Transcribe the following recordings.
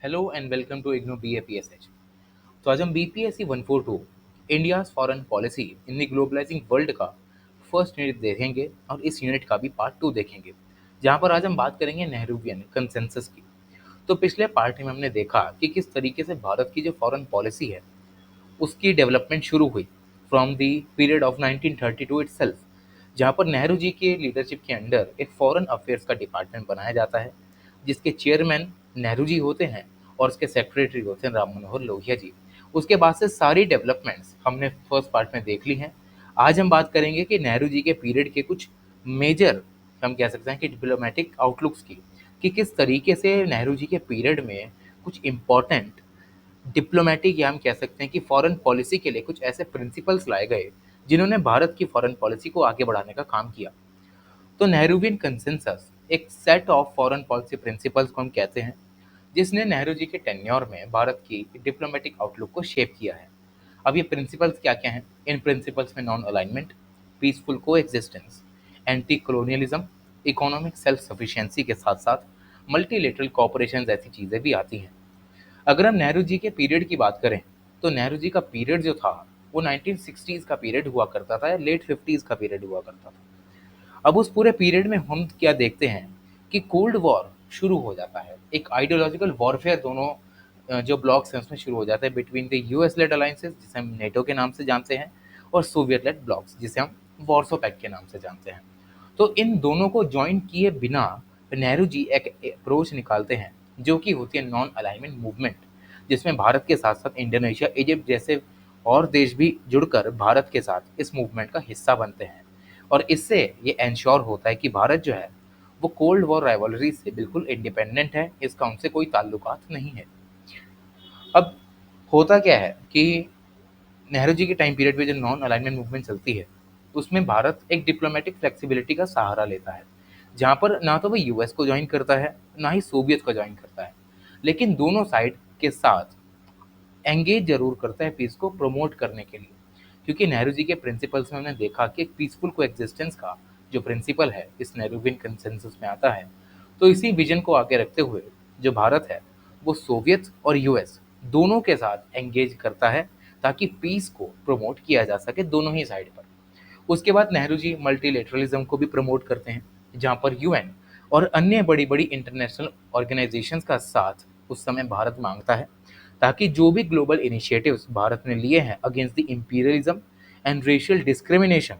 Hello and welcome to IGNOU BAPSH। तो आज हम BPSC 142 India's foreign policy in the globalizing world का first unit देखेंगे और इस यूनिट का भी पार्ट 2 देखेंगे, जहां पर आज हम बात करेंगे नेहरूवियन कंसेंसस की। तो पिछले पार्ट में हमने देखा कि किस तरीके से भारत की जो फॉरेन पॉलिसी है उसकी डेवलपमेंट शुरू हुई from the period of 1932 itself, जहाँ पर नेहरू जी के लीडरशिप के अंडर एक फॉरेन अफेयर्स का डिपार्टमेंट बनाया जाता है, जिसके चेयरमैन नेहरू जी होते हैं और उसके सेक्रेटरी होते हैं राम मनोहर लोहिया जी। उसके बाद से सारी डेवलपमेंट्स हमने फर्स्ट पार्ट में देख ली हैं। आज हम बात करेंगे कि नेहरू जी के पीरियड के कुछ मेजर, हम कह सकते हैं कि डिप्लोमेटिक आउटलुक्स की, कि किस तरीके से नेहरू जी के पीरियड में कुछ इम्पोर्टेंट डिप्लोमेटिक, या हम कह सकते हैं कि फॉरेन पॉलिसी के लिए कुछ ऐसे प्रिंसिपल्स लाए गए जिन्होंने भारत की फॉरेन पॉलिसी को आगे बढ़ाने का काम किया। तो नेहरूवियन कंसेंसस एक set of foreign policy principles को हम कहते हैं, जिसने नेहरू जी के टेन्योर में भारत की डिप्लोमेटिक आउटलुक को शेप किया है। अब ये प्रिंसिपल्स क्या क्या हैं? इन प्रिंसिपल्स में नॉन अलाइनमेंट, पीसफुल को existence, anti colonialism, economic self sufficiency के साथ साथ मल्टीलेटरल कॉपरेशन जैसी चीज़ें भी आती हैं। अगर हम नेहरू जी के पीरियड की बात करें, तो नेहरू जी का पीरियड जो था वो 1960s का पीरियड हुआ करता था या लेट 50s का पीरियड हुआ करता था। अब उस पूरे पीरियड में हम क्या देखते हैं कि कोल्ड वॉर शुरू हो जाता है, एक आइडियोलॉजिकल वॉरफेयर दोनों जो ब्लॉक्स हैं उसमें शुरू हो जाता है between the US led alliances, जिसे हम नेटो के नाम से जानते हैं, और सोवियत लेड ब्लॉक्स, जिसे हम वॉर्सो पैक्ट के नाम से जानते हैं। तो इन दोनों को ज्वाइन किए बिना नेहरू जी एक अप्रोच निकालते हैं जो कि होती है नॉन अलाइनमेंट मूवमेंट, जिसमें भारत के साथ साथ इंडोनेशिया, इजिप्ट जैसे और देश भी जुड़कर भारत के साथ इस मूवमेंट का हिस्सा बनते हैं। और इससे ये एंश्योर होता है कि भारत जो है वो कोल्ड वॉर राइवलरी से बिल्कुल इंडिपेंडेंट है, इसका उनसे कोई ताल्लुकात नहीं है। अब होता क्या है कि नेहरू जी के टाइम पीरियड में जो नॉन अलाइनमेंट मूवमेंट चलती है, उसमें भारत एक डिप्लोमेटिक फ्लेक्सिबिलिटी का सहारा लेता है, जहाँ पर ना तो वो यूएस को ज्वाइन करता है, ना ही सोवियत को ज्वाइन करता है, लेकिन दोनों साइड के साथ एंगेज जरूर करता है पीस को प्रमोट करने के लिए। क्योंकि नेहरू जी के प्रिंसिपल्स में हमने देखा कि एक पीसफुल को एक्जिस्टेंस का जो प्रिंसिपल है इस नेहरूवियन कंसेंसस में आता है। तो इसी विजन को आगे रखते हुए जो भारत है वो सोवियत और यूएस दोनों के साथ एंगेज करता है, ताकि पीस को प्रमोट किया जा सके दोनों ही साइड पर। उसके बाद नेहरू जी मल्टीलेटरलिज्म को भी प्रमोट करते हैं, जहाँ पर यूएन और अन्य बड़ी बड़ी इंटरनेशनल ऑर्गेनाइजेशंस का साथ उस समय भारत मांगता है, ताकि जो भी ग्लोबल इनिशिएटिव्स भारत ने लिए हैं against the imperialism and racial discrimination,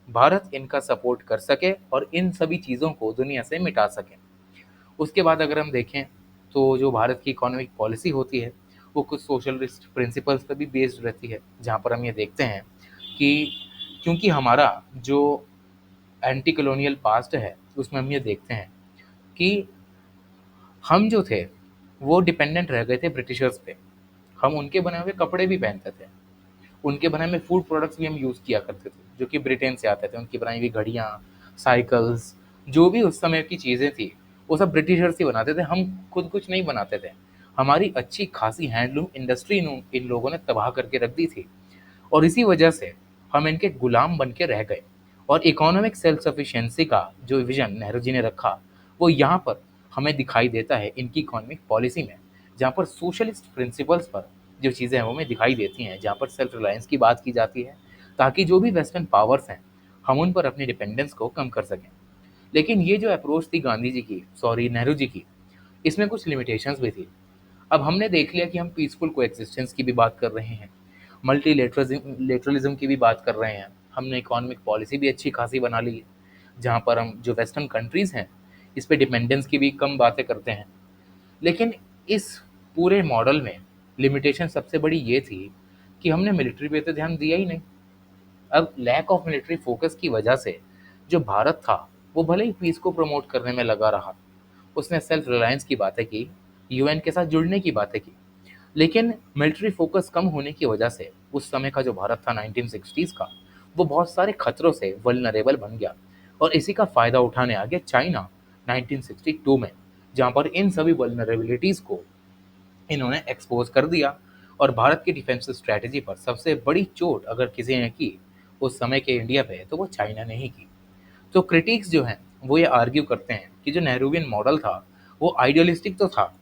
Bharat इनका सपोर्ट कर सके और इन सभी चीज़ों को दुनिया से मिटा सके। उसके बाद अगर हम देखें तो जो भारत की इकोनॉमिक पॉलिसी होती है वो कुछ सोशलिस्ट प्रिंसिपल्स पर भी बेस्ड रहती है, जहाँ पर हम ये देखते हैं कि क्योंकि हमारा जो एंटी कॉलोनियल पास्ट है उसमें हम ये देखते हैं कि हम जो थे वो डिपेंडेंट रह गए थे ब्रिटिशर्स पे। हम उनके बनाए हुए कपड़े भी पहनते थे, उनके बनाए हुए फूड प्रोडक्ट्स भी हम यूज़ किया करते थे जो कि ब्रिटेन से आते थे। उनकी बनाई हुई घड़ियाँ, साइकिल्स, जो भी उस समय की चीज़ें थी वो सब ब्रिटिशर्स ही बनाते थे, हम खुद कुछ नहीं बनाते थे। हमारी अच्छी खासी हैंडलूम इंडस्ट्री इन लोगों ने तबाह करके रख दी थी, और इसी वजह से हम इनके गुलाम बन के रह गए। और इकोनॉमिक सेल्फ सफिशिएंसी का जो विजन नेहरू जी ने रखा वो यहाँ पर हमें दिखाई देता है इनकी इकोनॉमिक पॉलिसी में, जहाँ पर सोशलिस्ट प्रिंसिपल्स पर जो चीज़ें हैं वो हमें दिखाई देती हैं, जहाँ पर सेल्फ रिलायंस की बात की जाती है, ताकि जो भी वेस्टर्न पावर्स हैं हम उन पर अपनी डिपेंडेंस को कम कर सकें। लेकिन ये जो अप्रोच थी गांधी जी की, सॉरी नेहरू जी की, इसमें कुछ लिमिटेशंस भी थी। अब हमने देख लिया कि हम पीसफुल कोएग्जिस्टेंस की भी बात कर रहे हैं, मल्टीलेटरलिज्म की भी बात कर रहे हैं, हमने इकोनॉमिक पॉलिसी भी अच्छी खासी बना ली है, जहाँ पर हम जो वेस्टर्न कंट्रीज़ हैं इस पे डिपेंडेंस की भी कम बातें करते हैं। लेकिन इस पूरे मॉडल में लिमिटेशन सबसे बड़ी ये थी कि हमने मिलिट्री पे तो ध्यान दिया ही नहीं। अब लैक ऑफ मिलिट्री फोकस की वजह से जो भारत था वो भले ही पीस को प्रमोट करने में लगा रहा, उसने सेल्फ रिलायंस की बातें की, यूएन के साथ जुड़ने की बातें की, लेकिन मिलिट्री फोकस कम होने की वजह से उस समय का जो भारत था 1960s का, वो बहुत सारे खतरों से वल्नरेबल बन गया। और इसी का फ़ायदा उठाने आ गया चाइना 1962 में, जहाँ पर इन सभी वल्नरेबिलिटीज़ को इन्होंने एक्सपोज कर दिया। और भारत की डिफेंस स्ट्रैटेजी पर सबसे बड़ी चोट अगर किसी ने की उस समय के इंडिया पे, तो वो चाइना ने ही की। तो क्रिटिक्स जो हैं वो ये आर्ग्यू करते हैं कि जो नेहरूवियन मॉडल था वो आइडियलिस्टिक तो था,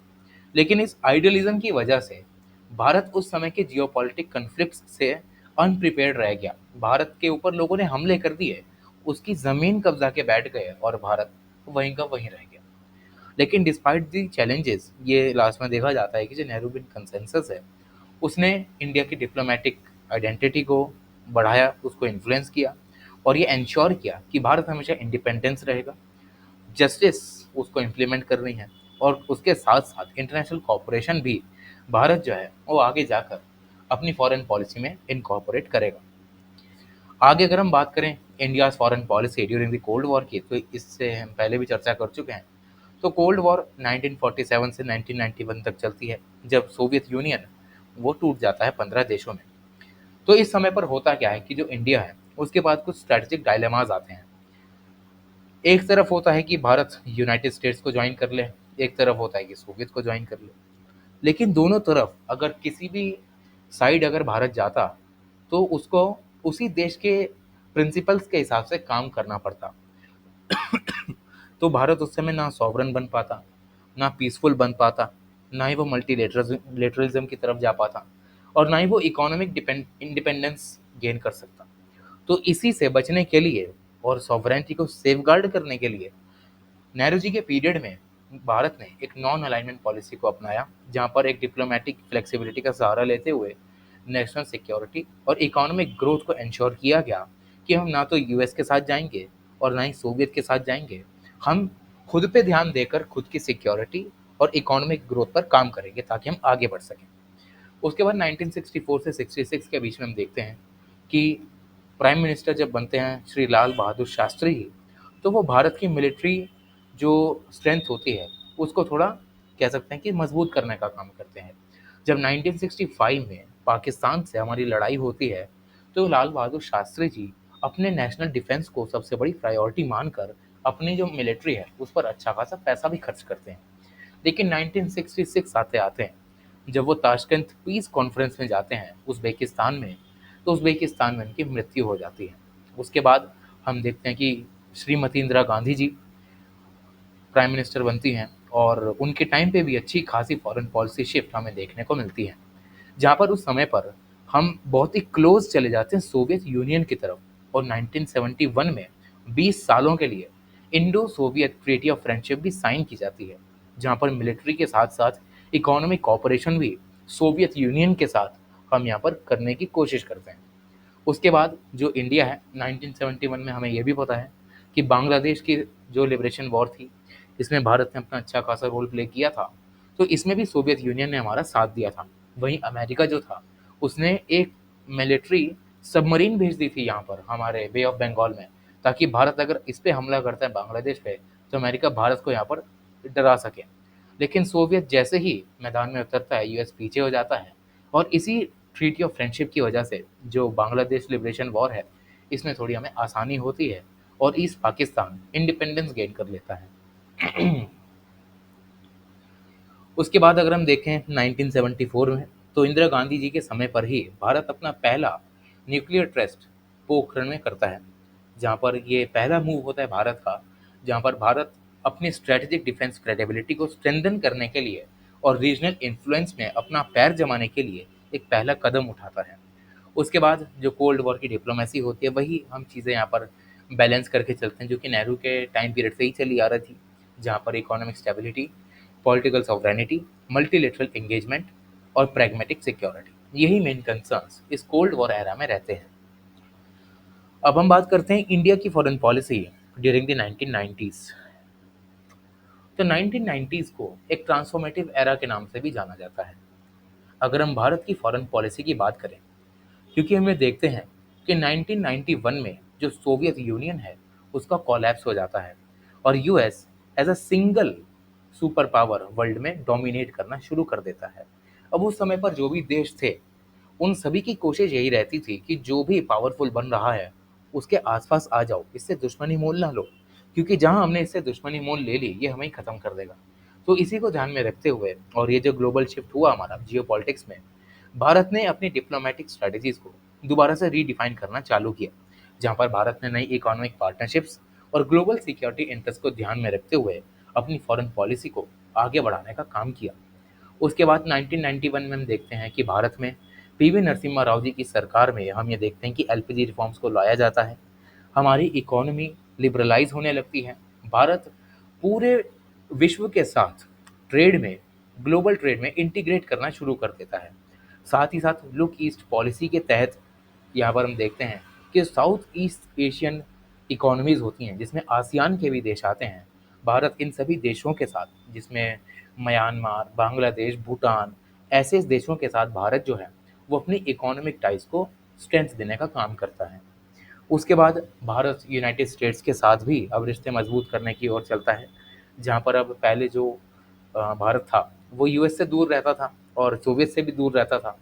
लेकिन इस आइडियलिज्म की वजह से भारत उस समय के जियोपॉलिटिक कन्फ्लिक्ट्स से अनप्रिपेयर्ड रह गया। भारत के ऊपर लोगों ने हमले कर दिए, उसकी ज़मीन कब्जा के बैठ गए और भारत वहीं का वहीं रह गया। लेकिन डिस्पाइट दी चैलेंजेस, ये लास्ट में देखा जाता है कि जो नेहरू बिन कंसेंसस है, उसने इंडिया की डिप्लोमेटिक आइडेंटिटी को बढ़ाया, उसको इन्फ्लुएंस किया और ये इंश्योर किया कि भारत हमेशा इंडिपेंडेंस रहेगा। जस्टिस उसको इम्प्लीमेंट करनी है और उसके साथ साथ इंटरनेशनल कॉपरेशन भी भारत जो है वो आगे जाकर अपनी फॉरेन पॉलिसी में इनकॉर्पोरेट करेगा। आगे अगर हम बात करें India's foreign policy during the cold war की, तो इससे हम पहले भी चर्चा कर चुके हैं। तो कोल्ड वॉर 1947 से 1991 तक चलती है, जब सोवियत यूनियन वो टूट जाता है 15 देशों में। तो इस समय पर होता क्या है कि जो इंडिया है उसके पास कुछ स्ट्रेटेजिक डायलेमास आते हैं। एक तरफ होता है कि भारत यूनाइटेड स्टेट्स को ज्वाइन कर ले, एक तरफ होता है कि सोवियत को ज्वाइन कर ले। लेकिन दोनों तरफ अगर किसी भी साइड अगर भारत जाता तो उसको उसी देश के प्रिंसिपल्स के हिसाब से काम करना पड़ता। तो भारत उस समय ना सॉवरन बन पाता, ना पीसफुल बन पाता, ना ही वो मल्टीलेटरलिज्म की तरफ जा पाता और ना ही वो इकोनॉमिक इंडिपेंडेंस गेन कर सकता। तो इसी से बचने के लिए और सॉवरेनिटी को सेफगार्ड करने के लिए नेहरू जी के पीरियड में भारत ने एक नॉन अलाइनमेंट पॉलिसी को अपनाया, जहां पर एक डिप्लोमेटिक फ्लेक्सिबिलिटी का सहारा लेते हुए नेशनल सिक्योरिटी और इकोनॉमिक ग्रोथ को इंश्योर किया गया कि हम ना तो यूएस के साथ जाएंगे और ना ही सोवियत के साथ जाएंगे। हम खुद पे ध्यान देकर खुद की सिक्योरिटी और इकोनॉमिक ग्रोथ पर काम करेंगे ताकि हम आगे बढ़ सकें। उसके बाद 1964 से 66 के बीच में हम देखते हैं कि प्राइम मिनिस्टर जब बनते हैं श्री लाल बहादुर शास्त्री जी, तो वो भारत की मिलिट्री जो स्ट्रेंथ होती है उसको थोड़ा कह सकते हैं कि मजबूत करने का काम करते हैं। जब 1965 में पाकिस्तान से हमारी लड़ाई होती है, तो लाल बहादुर शास्त्री जी अपने नेशनल डिफेंस को सबसे बड़ी प्रायोरिटी मानकर अपनी जो मिलिट्री है उस पर अच्छा खासा पैसा भी खर्च करते हैं। लेकिन 1966 आते आते हैं जब वो ताशकंद पीस कॉन्फ्रेंस में जाते हैं उज़्बेकिस्तान में, तो उज़्बेकिस्तान में उनकी मृत्यु हो जाती है। उसके बाद हम देखते हैं कि श्रीमती इंदिरा गांधी जी प्राइम मिनिस्टर बनती हैं और उनके टाइम पे भी अच्छी खासी फॉरेन पॉलिसी शिफ्ट हमें देखने को मिलती है, जहाँ पर उस समय पर हम बहुत ही क्लोज चले जाते हैं सोवियत यूनियन की तरफ और 1971 में 20 सालों के लिए Indo Soviet treaty of friendship भी साइन की जाती है, जहाँ पर मिलिट्री के साथ साथ इकोनॉमिक कॉपरेशन भी सोवियत यूनियन के साथ हम यहाँ पर करने की कोशिश करते हैं। उसके बाद जो इंडिया है 1971 में हमें यह भी पता है कि बांग्लादेश की जो लिबरेशन वॉर थी, इसमें भारत ने अपना अच्छा खासा रोल प्ले किया था। तो इसमें भी सोवियत यूनियन ने हमारा साथ दिया था। वहीं अमेरिका जो था उसने एक मिलिट्री सबमरीन भेज दी थी यहाँ पर हमारे बे ऑफ बंगाल में, ताकि भारत अगर इस पे हमला करता है बांग्लादेश पे तो अमेरिका भारत को यहाँ पर डरा सके। लेकिन सोवियत जैसे ही मैदान में उतरता है यूएस पीछे हो जाता है और इसी ट्रीटी ऑफ फ्रेंडशिप की वजह से जो बांग्लादेश लिबरेशन वॉर है इसमें थोड़ी हमें आसानी होती है और ईस्ट पाकिस्तान इंडिपेंडेंस गेन कर लेता है। उसके बाद अगर हम देखें 1974 में, तो इंदिरा गांधी जी के समय पर ही भारत अपना पहला न्यूक्लियर टेस्ट पोखरण में करता है, जहाँ पर ये पहला मूव होता है भारत का, जहाँ पर भारत अपनी स्ट्रेटेजिक डिफेंस क्रेडिबिलिटी को स्ट्रेंथन करने के लिए और रीजनल इन्फ्लुएंस में अपना पैर जमाने के लिए एक पहला कदम उठाता है। उसके बाद जो कोल्ड वॉर की डिप्लोमेसी होती है वही हम चीज़ें यहाँ पर बैलेंस करके चलते हैं, जो कि नेहरू के टाइम पीरियड से ही चली आ रही थी, जहाँ पर economic stability, political sovereignty, multilateral engagement और प्रैग्मेटिक सिक्योरिटी, यही मेन कंसर्न्स इस कोल्ड वॉर एरा में रहते हैं। अब हम बात करते हैं इंडिया की foreign policy during the 1990s। तो 1990s को एक ट्रांसफॉर्मेटिव एरा के नाम से भी जाना जाता है। अगर हम भारत की फॉरेन पॉलिसी की बात करें, क्योंकि हमें देखते हैं कि 1991 में जो सोवियत यूनियन है उसका कोलैप्स हो जाता है और US as a single super power world में डोमिनेट करना शुरू कर देता है। अब उस समय पर जो भी देश थे उन सभी की कोशिश यही रहती थी कि जो भी पावरफुल बन रहा है उसके आसपास आ जाओ, इससे दुश्मनी मोल ना लो, क्योंकि जहां हमने इससे दुश्मनी मोल ले ली ये हमें ही खत्म कर देगा। तो इसी को ध्यान में रखते हुए और ये जो ग्लोबल शिफ्ट हुआ हमारा जियो में, भारत ने अपनी डिप्लोमेटिक स्ट्रेटजीज को दोबारा से रीडिफाइन करना चालू किया, जहां पर भारत ने नई इकोनॉमिक पार्टनरशिप्स और ग्लोबल सिक्योरिटी इंटरेस्ट को ध्यान में रखते हुए अपनी फॉरेन पॉलिसी को आगे बढ़ाने का काम किया। उसके बाद 1991 में हम देखते हैं कि भारत में पीवी नरसिम्हा राव जी की सरकार में हम ये देखते हैं कि एलपीजी रिफॉर्म्स को लाया जाता है। हमारी इकोनॉमी लिबरलाइज होने लगती है। भारत पूरे विश्व के साथ ट्रेड में, ग्लोबल ट्रेड में इंटीग्रेट करना शुरू कर देता है। साथ ही साथ लुक ईस्ट पॉलिसी के तहत यहाँ पर हम देखते हैं कि साउथ ईस्ट एशियन इकोनॉमीज होती हैं, जिसमें आसियान के भी देश आते हैं। भारत इन सभी देशों के साथ, जिसमें म्यांमार, बांग्लादेश, भूटान, ऐसे देशों के साथ भारत जो है वो अपनी इकोनॉमिक टाइज को स्ट्रेंथ देने का काम करता है। उसके बाद भारत यूनाइटेड स्टेट्स के साथ भी अब रिश्ते मजबूत करने की ओर चलता है, जहाँ पर अब पहले जो भारत था वो यूएस से दूर रहता था और सोवियत से भी दूर रहता था।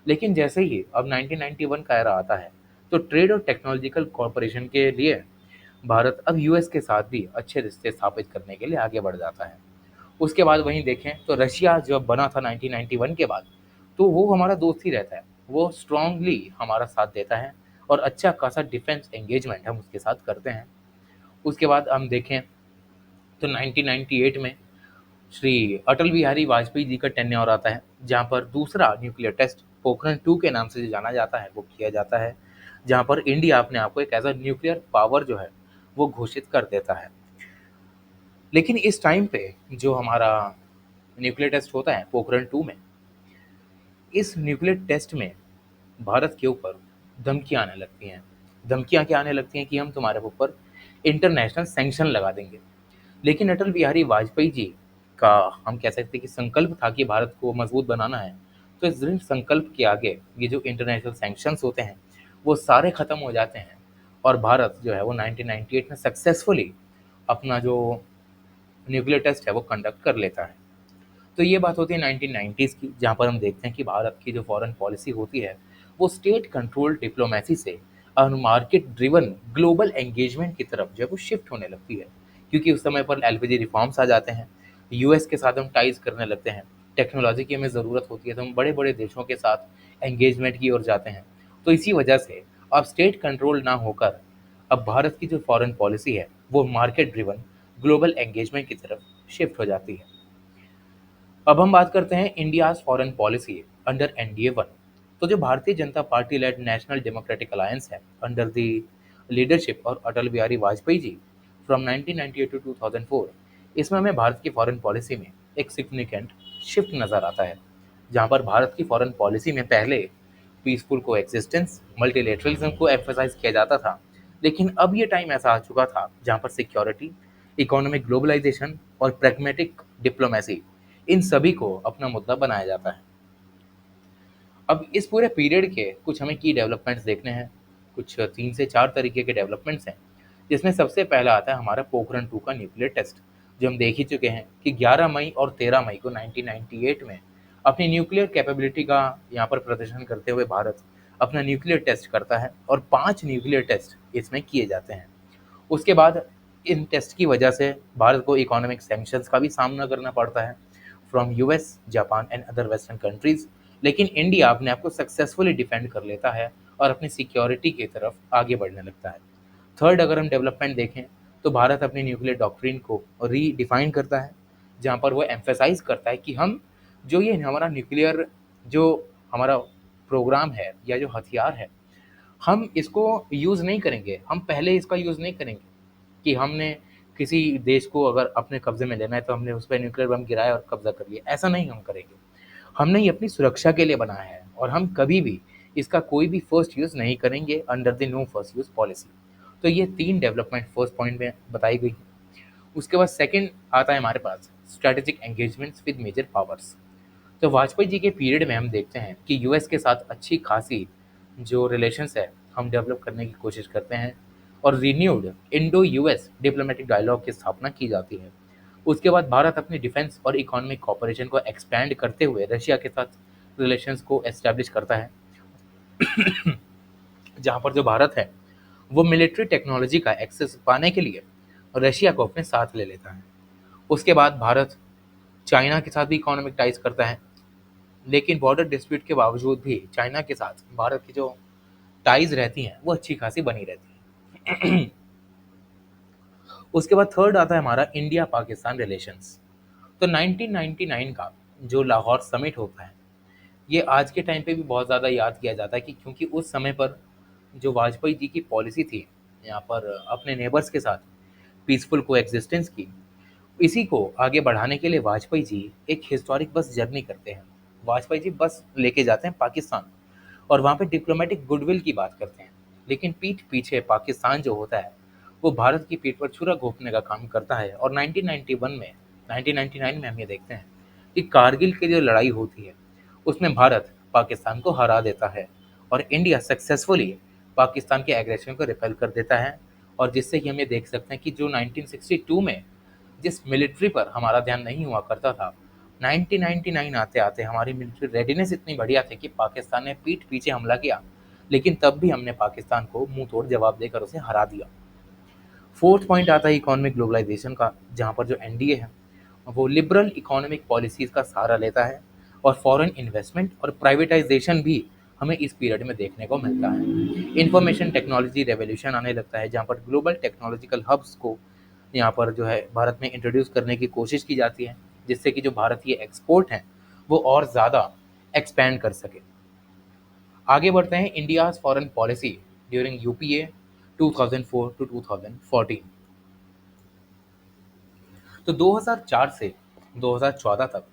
लेकिन जैसे ही अब 1991 का एरा आता है, तो ट्रेड और टेक्नोलॉजिकल कॉरपोरेशन के लिए भारत अब यूएस के साथ भी अच्छे रिश्ते स्थापित करने के लिए आगे बढ़ जाता है। उसके बाद वहीं देखें तो रशिया जब बना था 1991 के बाद, तो वो हमारा दोस्त ही रहता है। वो स्ट्रांगली हमारा साथ देता है और अच्छा खासा डिफेंस एंगेजमेंट हम उसके साथ करते हैं। उसके बाद हम देखें तो 1998 में श्री अटल बिहारी वाजपेयी जी का टेन्योर आता है, जहाँ पर दूसरा न्यूक्लियर टेस्ट पोखरण 2 के नाम से जो जाना जाता है वो किया जाता है, जहाँ पर इंडिया अपने आप को एक एज अ न्यूक्लियर पावर जो है वो घोषित कर देता है। लेकिन इस टाइम पे जो हमारा न्यूक्लियर टेस्ट होता है पोखरण 2 में, इस न्यूक्लियर टेस्ट में भारत के ऊपर धमकियाँ आने लगती हैं। धमकियाँ क्या आने लगती हैं कि हम तुम्हारे ऊपर इंटरनेशनल सैंक्शन लगा देंगे। लेकिन अटल बिहारी वाजपेयी जी का हम कह सकते हैं कि संकल्प था कि भारत को मजबूत बनाना है। तो इस दृढ़ संकल्प के आगे ये जो इंटरनेशनल सैंक्शंस होते हैं वो सारे खत्म हो जाते हैं और भारत जो है वो 1998 में सक्सेसफुली अपना जो न्यूक्लियर टेस्ट है वो कंडक्ट कर लेता है। तो ये बात होती है 1990s की, जहाँ पर हम देखते हैं कि भारत की जो फॉरेन पॉलिसी होती है वो स्टेट कंट्रोल डिप्लोमेसी से मार्केट ड्रिवन ग्लोबल एंगेजमेंट की तरफ जो है वो शिफ्ट होने लगती है। क्योंकि उस समय पर एलपीजी रिफॉर्म्स आ जाते हैं, यूएस के साथ हम टाइज करने लगते हैं, टेक्नोलॉजी की हमें ज़रूरत होती है, तो हम बड़े बड़े देशों के साथ एंगेजमेंट की ओर जाते हैं। तो इसी वजह से अब स्टेट कंट्रोल ना होकर अब भारत की जो फॉरेन पॉलिसी है वो मार्केट ड्रिवन ग्लोबल एंगेजमेंट की तरफ शिफ्ट हो जाती है। अब हम बात करते हैं India's foreign policy under NDA one. तो जो Bharatiya Janata party led national democratic alliance है अंडर द लीडरशिप और अटल बिहारी वाजपेयी जी फ्रॉम 1998 टू 2004, इसमें हमें भारत की फॉरेन पॉलिसी में एक सिग्निफिकेंट शिफ्ट नज़र आता है। जहाँ पर भारत की फॉरेन पॉलिसी में पहले पीसफुल को एक्सिस्टेंस, मल्टीलेटरलिज्म को एम्फसाइज किया जाता था, लेकिन अब ये टाइम ऐसा आ चुका था जहाँ पर सिक्योरिटी, इकोनॉमिक ग्लोबलाइजेशन और प्रैग्मेटिक डिप्लोमेसी, इन सभी को अपना मुद्दा बनाया जाता है। अब इस पूरे पीरियड के कुछ हमें की डेवलपमेंट्स देखने हैं। कुछ 3 से 4 तरीके के डेवलपमेंट्स हैं, जिसमें सबसे पहला आता है हमारा पोखरण 2 का न्यूक्लियर टेस्ट, जो हम देख ही चुके हैं कि 11 मई और 13 मई को 1998 में अपनी न्यूक्लियर कैपेबिलिटी का यहाँ पर प्रदर्शन करते हुए भारत अपना न्यूक्लियर टेस्ट करता है और 5 न्यूक्लियर टेस्ट इसमें किए जाते हैं। उसके बाद इन टेस्ट की वजह से भारत को इकोनॉमिक सैंक्शंस का भी सामना करना पड़ता है from US, Japan and other western countries. लेकिन इंडिया अपने आप को सक्सेसफुली डिफेंड कर लेता है और अपनी सिक्योरिटी की तरफ आगे बढ़ने लगता है। थर्ड अगर हम डेवलपमेंट देखें तो भारत अपनी न्यूक्लियर डॉक्ट्रिन को रीडिफाइन करता है, जहाँ पर वो एम्फेसाइज करता है कि हम जो ये हमारा न्यूक्लियर जो हमारा प्रोग्राम है या जो हथियार है, हम इसको यूज़ नहीं करेंगे, हम पहले इसका यूज़ नहीं करेंगे कि हमने किसी देश को अगर अपने कब्ज़े में लेना है तो हमने उस पे न्यूक्लियर बम गिराया और कब्ज़ा कर लिया, ऐसा नहीं हम करेंगे। हमने ये अपनी सुरक्षा के लिए बनाया है और हम कभी भी इसका कोई भी फर्स्ट यूज़ नहीं करेंगे under the no first use policy. तो ये 3 डेवलपमेंट फर्स्ट पॉइंट में बताई गई हैं। उसके बाद सेकंड आता है हमारे पास strategic engagements with major powers. तो वाजपेयी जी के पीरियड में हम देखते हैं कि यूएस के साथ अच्छी खासी जो रिलेशंस है हम डेवलप करने की कोशिश करते हैं और renewed Indo US diplomatic dialogue की स्थापना की जाती है। उसके बाद भारत अपनी डिफेंस और इकोनॉमिक कॉपरेशन को एक्सपैंड करते हुए रशिया के साथ रिलेशंस को एस्टैब्लिश करता है, जहाँ पर जो भारत है वो मिलिट्री टेक्नोलॉजी का एक्सेस पाने के लिए रशिया को अपने साथ ले लेता है। उसके बाद भारत चाइना के साथ भी इकोनॉमिक टाइज करता है, लेकिन बॉर्डर डिस्प्यूट के बावजूद भी चाइना के साथ भारत की जो टाइज रहती हैं वो अच्छी खासी बनी रहती हैं। उसके बाद थर्ड आता है हमारा इंडिया पाकिस्तान रिलेशंस। तो 1999 का जो लाहौर समिट होता है, ये आज के टाइम पे भी बहुत ज़्यादा याद किया जाता है कि क्योंकि उस समय पर जो वाजपेयी जी की पॉलिसी थी यहाँ पर अपने नेबर्स के साथ पीसफुल को एग्जिस्टेंस की, इसी को आगे बढ़ाने के लिए वाजपेयी जी एक हिस्टोरिक बस जर्नी करते हैं। वाजपेयी जी बस लेके जाते हैं पाकिस्तान और वहाँ पे डिप्लोमेटिक गुडविल की बात करते हैं। लेकिन पीठ पीछे पाकिस्तान जो होता है वो भारत की पीठ पर छुरा घोंपने का काम करता है और 1999 में हम ये देखते हैं कि कारगिल की जो लड़ाई होती है उसमें भारत पाकिस्तान को हरा देता है और इंडिया सक्सेसफुली पाकिस्तान के एग्रेशन को रिपेल कर देता है। और जिससे कि हम ये देख सकते हैं कि जो 1962 में जिस मिलिट्री पर हमारा ध्यान नहीं हुआ करता था, 1999 आते-आते हमारी मिलिट्री रेडीनेस इतनी बढ़िया थी कि पाकिस्तान ने पीठ पीछे हमला किया, लेकिन तब भी हमने पाकिस्तान को मुँह तोड़ जवाब देकर उसे हरा दिया। फोर्थ पॉइंट आता है इकोनॉमिक ग्लोबलाइजेशन का, जहाँ पर जो एनडीए है, वो लिबरल इकोनॉमिक पॉलिसीज़ का सहारा लेता है और फॉरेन इन्वेस्टमेंट और प्राइवेटाइजेशन भी हमें इस पीरियड में देखने को मिलता है। इंफॉर्मेशन टेक्नोलॉजी रेवोल्यूशन आने लगता है, जहाँ पर ग्लोबल टेक्नोलॉजिकल हब्स को यहाँ पर जो है भारत में इंट्रोड्यूस करने की कोशिश की जाती है, जिससे कि जो भारतीय एक्सपोर्ट हैं वो और ज़्यादा एक्सपैंड कर सके। आगे बढ़ते हैं India's foreign policy during UPA 2004 to 2014। तो 2004 से 2014 तक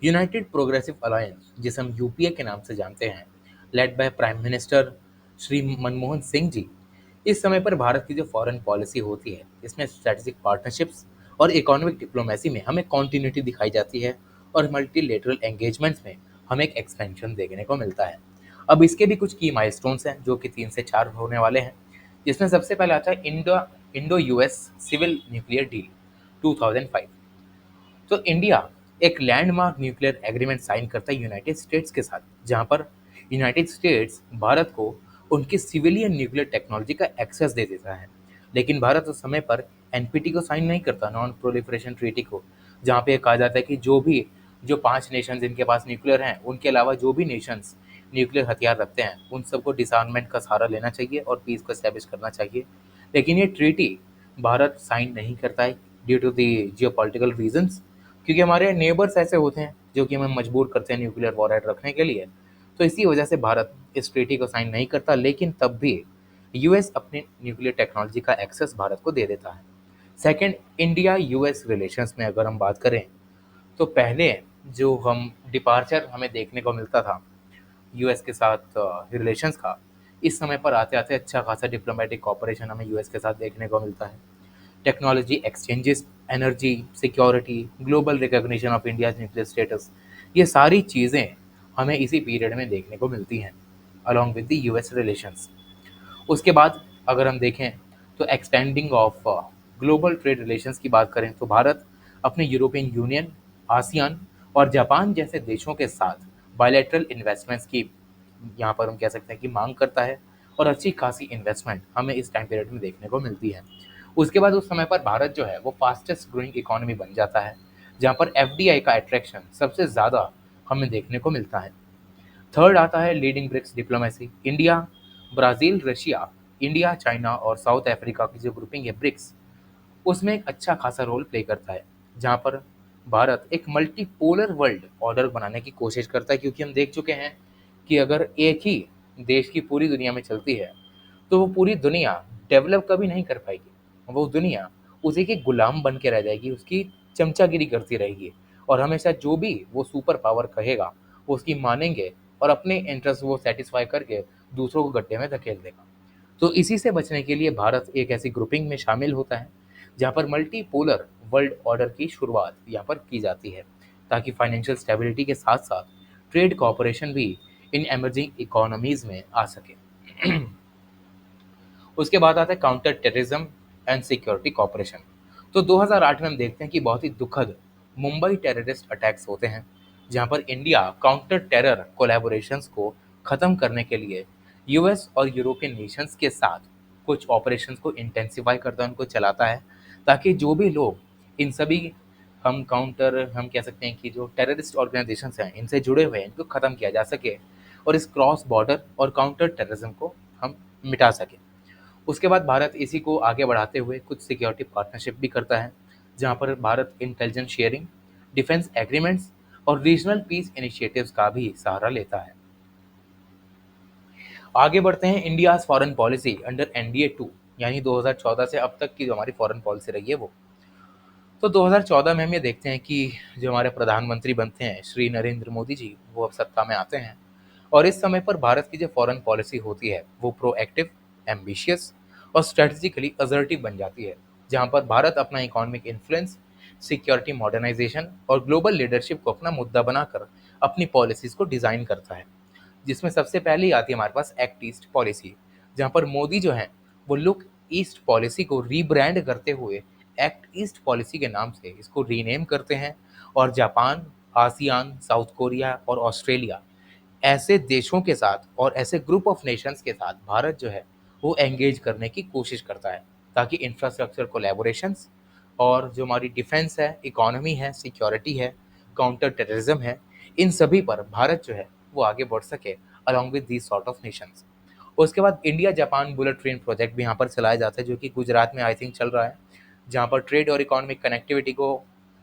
यूनाइटेड प्रोग्रेसिव अलायंस, जिसे हम यूपीए के नाम से जानते हैं, led by prime minister Shri Manmohan Singh ji, इस समय पर भारत की जो फॉरेन पॉलिसी होती है इसमें स्ट्रेटेजिक पार्टनरशिप्स और इकोनॉमिक डिप्लोमेसी में हमें कॉन्टिन्यूटी दिखाई जाती है और मल्टीलेटरल एंगेजमेंट्स में हमें एक एक्सपेंशन देखने को मिलता है। अब इसके भी कुछ की माइलस्टोन्स हैं जो कि 3 से 4 होने वाले हैं, जिसमें सबसे पहले आता है Indo US civil nuclear deal 2005। तो इंडिया एक लैंडमार्क न्यूक्लियर एग्रीमेंट साइन करता है यूनाइटेड स्टेट्स के साथ, जहां पर यूनाइटेड स्टेट्स भारत को उनकी सिविलियन न्यूक्लियर टेक्नोलॉजी का एक्सेस दे देता है। लेकिन भारत उस समय पर एनपीटी को साइन नहीं करता, नॉन प्रोलिफरेशन ट्रीटी को, जहाँ पे कहा जाता है कि जो 5 नेशंस जिनके पास न्यूक्लियर हैं उनके अलावा जो भी नेशंस न्यूक्लियर हथियार रखते हैं उन सबको डिसआर्ममेंट का सहारा लेना चाहिए और पीस को एस्टेब्लिश करना चाहिए। लेकिन ये ट्रीटी भारत साइन नहीं करता है due to the geopolitical reasons, क्योंकि हमारे नेबर्स ऐसे होते हैं जो कि हमें मजबूर करते हैं न्यूक्लियर वॉरहेड रखने के लिए। तो इसी वजह से भारत इस ट्रीटी को साइन नहीं करता, लेकिन तब भी यूएस अपनी न्यूक्लियर टेक्नोलॉजी का एक्सेस भारत को दे देता है। सेकंड, इंडिया यूएस रिलेशंस में अगर हम बात करें तो पहले जो हम डिपार्चर हमें देखने को मिलता था यूएस के साथ रिलेशंस का, इस समय पर आते आते अच्छा खासा डिप्लोमेटिक कॉपरेशन हमें यूएस के साथ देखने को मिलता है। Technology exchanges, energy, security, global recognition of India's nuclear status, ये सारी चीज़ें हमें इसी पीरियड में देखने को मिलती हैं along with the US relations. उसके बाद अगर हम देखें तो expanding of global trade relations की बात करें तो भारत अपने यूरोपियन यूनियन, आसियान और जापान जैसे देशों के साथ बायलैटरल इन्वेस्टमेंट्स की यहाँ पर हम कह सकते हैं कि मांग करता है और अच्छी खासी इन्वेस्टमेंट हमें इस टाइम पीरियड में देखने को मिलती है। उसके बाद उस समय पर भारत जो है वो फास्टेस्ट ग्रोइंग इकोनॉमी बन जाता है, जहाँ पर एफडीआई का अट्रैक्शन सबसे ज़्यादा हमें देखने को मिलता है। थर्ड आता है leading BRICS diplomacy. India, Brazil, Russia, India, China और साउथ अफ्रीका की जो ग्रुपिंग है ब्रिक्स, उसमें एक अच्छा खासा रोल प्ले करता है, जहाँ पर भारत एक मल्टीपोलर वर्ल्ड ऑर्डर बनाने की कोशिश करता है, क्योंकि हम देख चुके हैं कि अगर एक ही देश की पूरी दुनिया में चलती है तो वो पूरी दुनिया डेवलप कभी नहीं कर पाएगी। वो दुनिया उसी की गुलाम बन के रह जाएगी, उसकी चमचागिरी करती रहेगी और हमेशा जो भी वो सुपर पावर कहेगा वो उसकी मानेंगे और अपने इंटरेस्ट वो सेटिस्फाई करके दूसरों को गड्ढे में धकेल देगा। तो इसी से बचने के लिए भारत एक ऐसी ग्रुपिंग में शामिल होता है जहाँ पर मल्टीपोलर वर्ल्ड ऑर्डर की शुरुआत यहाँ पर की जाती है, ताकि फाइनेंशियल स्टेबिलिटी के साथ साथ ट्रेड कॉपरेशन भी इन एमर्जिंग इकोनॉमीज में आ सके। उसके बाद आता है counter terrorism and security corporation. तो 2008 में हम देखते हैं कि बहुत ही दुखद मुंबई टेररिस्ट अटैक्स होते हैं, जहां पर इंडिया काउंटर टेरर कोलैबोरेशंस को ख़त्म करने के लिए यूएस और यूरोपियन नेशंस के साथ कुछ ऑपरेशंस को इंटेंसिफाई करता है, उनको चलाता है, ताकि जो भी लोग इन सभी हम कह सकते हैं कि जो टेररिस्ट ऑर्गेनाइजेशंस हैं इनसे जुड़े हुए हैं इनको ख़त्म किया जा सके और इस क्रॉस बॉर्डर और काउंटर टेररिज्म को हम मिटा सकें। उसके बाद भारत इसी को आगे बढ़ाते हुए कुछ सिक्योरिटी पार्टनरशिप भी करता है, जहाँ पर Bharat intelligence sharing, defence agreements, और रीजनल पीस इनिशिएटिव्स का भी सहारा लेता है। आगे बढ़ते हैं India foreign policy under NDA 2, यानी 2014 से अब तक की जो हमारी फॉरेन पॉलिसी रही है वो। तो 2014 में हम ये देखते हैं कि जो हमारे प्रधानमंत्री बनते हैं श्री नरेंद्र मोदी जी, वो अब सत्ता में आते हैं। और इस समय पर भारत की जो फॉरेन पॉलिसी होती है वो प्रोएक्टिव, एम्बिशियस और स्ट्रेटेजिकली असर्टिव बन जाती है, जहां पर भारत अपना इकोनॉमिक इन्फ्लुएंस, सिक्योरिटी मॉडर्नाइजेशन और ग्लोबल लीडरशिप को अपना मुद्दा बनाकर अपनी पॉलिसीज को डिजाइन करता है। जिसमें सबसे पहले ही आती है हमारे पास एक्ट ईस्ट पॉलिसी, जहां पर मोदी जो है वो लुक ईस्ट पॉलिसी को रीब्रांड करते हुए एक्ट ईस्ट पॉलिसी के नाम से इसको रीनेम करते हैं। और जापान, आसियान, साउथ कोरिया और ऑस्ट्रेलिया ऐसे देशों के साथ और ऐसे ग्रुप ऑफ नेशंस के साथ भारत जो है वो एंगेज करने की कोशिश करता है, ताकि इंफ्रास्ट्रक्चर कोलैबोरेशंस और जो हमारी डिफेंस है, इकोनॉमी है, सिक्योरिटी है, काउंटर टेररिज्म है, इन सभी पर भारत जो है वो आगे बढ़ सके along with these sort of Nations. उसके बाद India Japan bullet train project भी यहाँ पर चलाया जाता है, जो कि गुजरात में आई थिंक चल रहा है, जहाँ पर ट्रेड और इकोनॉमिक कनेक्टिविटी को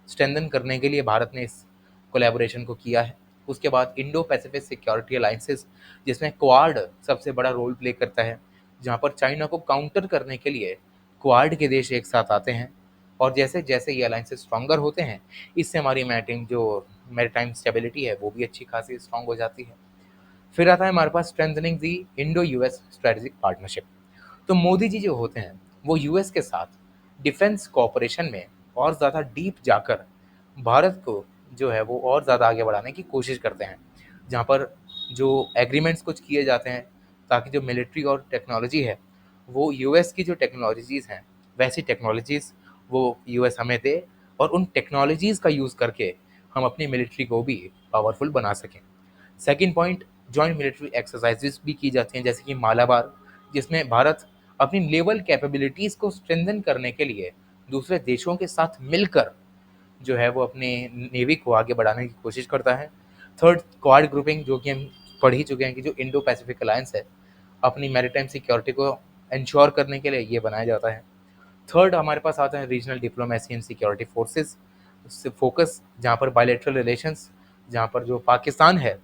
स्ट्रेंथन करने के लिए भारत ने इस कोलैबोरेशन को किया है। उसके बाद इंडो पैसिफिक सिक्योरिटी अलायंसेस, जिसमें क्वाड सबसे बड़ा रोल प्ले करता है, जहाँ पर चाइना को काउंटर करने के लिए क्वाड के देश एक साथ आते हैं। और जैसे जैसे ये अलायंसेस स्ट्रॉन्गर होते हैं, इससे हमारी मैरीटाइम स्टेबिलिटी है वो भी अच्छी खासी स्ट्रॉन्ग हो जाती है। फिर आता है हमारे पास स्ट्रेंथनिंग दी इंडो यूएस स्ट्रेटेजिक पार्टनरशिप। तो मोदी जी जो होते हैं वो यूएस के साथ डिफेंस कोऑपरेशन में और ज़्यादा डीप जाकर भारत को जो है वो और ज़्यादा आगे बढ़ाने की कोशिश करते हैं, जहाँ पर जो एग्रीमेंट्स कुछ किए जाते हैं, ताकि जो मिलिट्री और टेक्नोलॉजी है वो यूएस की जो टेक्नोलॉजीज़ हैं वैसी टेक्नोलॉजीज़ वो यूएस हमें दे, और उन टेक्नोलॉजीज़ का यूज़ करके हम अपनी मिलिट्री को भी पावरफुल बना सकें। Second point, joint military exercises भी की जाती हैं, जैसे कि मालाबार, जिसमें भारत अपनी नेवल कैपेबिलिटीज़ को स्ट्रेंथन करने के लिए दूसरे देशों के साथ मिलकर जो है वो अपने नेवी को आगे बढ़ाने की कोशिश करता है। थर्ड, क्वाड ग्रुपिंग, जो कि हम पढ़ ही चुके हैं कि जो इंडो पैसिफिक अलायंस है अपनी मैरीटाइम सिक्योरिटी को इंश्योर करने के लिए ये बनाया जाता है। थर्ड हमारे पास आता है regional diplomacy and security forces से फोकस, जहाँ पर बायलैटरल रिलेशंस, जहाँ पर जो पाकिस्तान है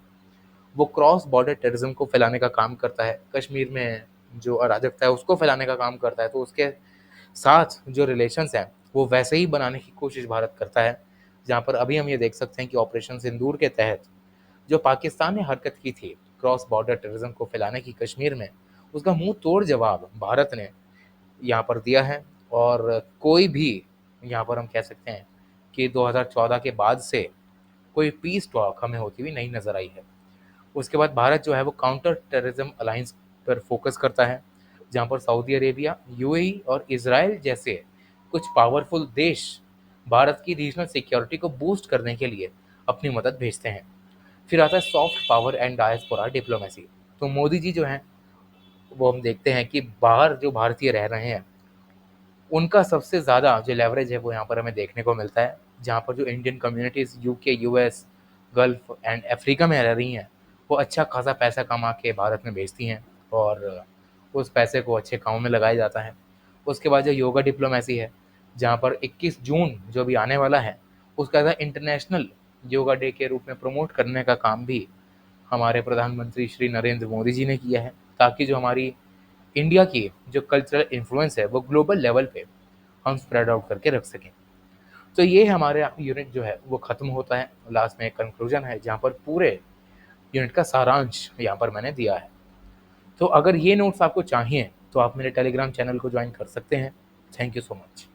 वो क्रॉस बॉर्डर टेररिज्म को फैलाने का काम करता है, कश्मीर में जो अराजकता है उसको फैलाने का काम करता है, तो उसके साथ जो रिलेशंस हैं वो वैसे ही बनाने की कोशिश भारत करता है। जहाँ पर अभी हम ये देख सकते हैं कि ऑपरेशन सिंदूर के तहत जो पाकिस्तान ने हरकत की थी क्रॉस बॉर्डर टेररिज्म को फैलाने की कश्मीर में, उसका मुंह तोड़ जवाब भारत ने यहाँ पर दिया है। और कोई भी यहाँ पर हम कह सकते हैं कि 2014 के बाद से कोई पीस टॉक हमें होती हुई नहीं नजर आई है। उसके बाद भारत जो है वो काउंटर टेररिज्म अलायंस पर फोकस करता है, जहाँ पर सऊदी अरेबिया, यूएई और इजराइल जैसे कुछ पावरफुल देश भारत की रीजनल सिक्योरिटी को बूस्ट करने के लिए अपनी मदद भेजते हैं। फिर आता है soft power and diaspora diplomacy. तो मोदी जी जो हैं वो हम देखते हैं कि बाहर जो भारतीय रह रहे हैं उनका सबसे ज़्यादा जो लेवरेज है वो यहाँ पर हमें देखने को मिलता है, जहाँ पर जो Indian communities UK, US, gulf and Africa में रह रही हैं वो अच्छा खासा पैसा कमा के भारत में भेजती हैं, और उस पैसे को अच्छे कामों में लगाया जाता है। उसके बाद जो योगा डिप्लोमेसी है, जहाँ पर 21 जून जो भी आने वाला है उसका एज इंटरनेशनल योगा डे के रूप में प्रमोट करने का काम भी हमारे प्रधानमंत्री श्री नरेंद्र मोदी जी ने किया है, ताकि जो हमारी इंडिया की जो कल्चरल इन्फ्लुएंस है वो ग्लोबल लेवल पे हम स्प्रेड आउट करके रख सकें। तो ये हमारे यूनिट जो है वो ख़त्म होता है। लास्ट में एक कंक्लूजन है जहाँ पर पूरे यूनिट का सारांश यहाँ पर मैंने दिया है। तो अगर ये नोट्स आपको चाहिए तो आप मेरे टेलीग्राम चैनल को ज्वाइन कर सकते हैं। Thank you so much.